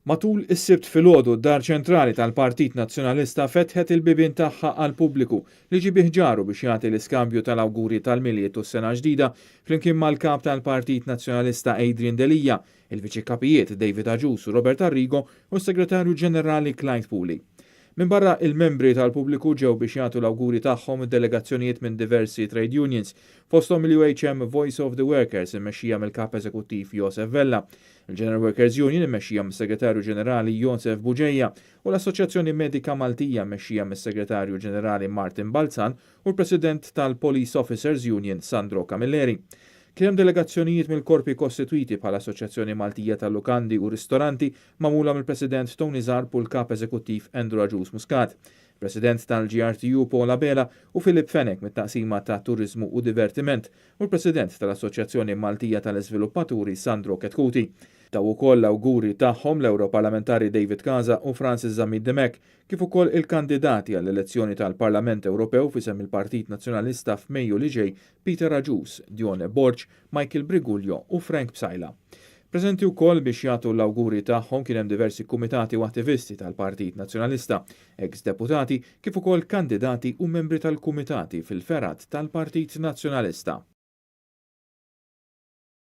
Matul is-sibt filgħodu d-dar ċentrali tal-Partit Nazzjonalista fetħet il-bibien tagħha għal pubbliku li ġie biħġaru biex jagħti l-iskambju tal-awguri tal-miliet u s-sena ġdida flimkien mal-kap tal-Partit Nazzjonalista Adrian Delija, il-viċi kapijiet David Agius u Robert Arrigo u s-Segretarju Ġenerali Clyde Pooley. Min barra il-membri tal-pubbliku ġew biex jagħtu l-awguri tagħhom id-delegazzjonijiet minn diversi trade unions, fosthom il-UHM Voice of the Workers immexxija mill-kap eżekuttiv Joseph Vella, il-General Workers Union immexxija mis-Segretarju Ġenerali Joseph Buġejja u l-Assoċjazzjoni Medika Maltija mmexxija mis-Segretarju Ġenerali Martin Balzan u l-President tal-Police Officers Union Sandro Camilleri. Kien hemm delegazzjonijiet mill-korpi kostitwiti bħala Assoċjazzjoni Maltija tal-Lukandi u Ristoranti magħmula mill-President Tony Zarp u l-Kap Eżekuttiv Andrew Agius Muscat, President tal-GRTU Paula Bela u Philip Fenek mit-taqsima ta' Turizmu u Divertiment u l-President tal-Assoċjazzjoni Maltija tal-Iżviluppaturi Sandro Ketkuti. Taw ukoll l-awguri tagħhom l-Europarlamentari David Casa u Francis Zamid Demek, kif ukoll il-kandidati għall-elezzjoni tal-Parlament Ewropew fisem il-Partit Nazzjonalista f'Mejju li ġej Peter Agius, Dione Borg, Michael Briguglio u Frank Psajla. Preżenti wkoll biex jagħtu l-awguri tagħhom kien hemm diversi kumitati u attivisti tal-Partit Nazzjonalista, ex-deputati kif ukoll kandidati u membri tal-kumitati fil-ferat tal-Partit Nazzjonalista.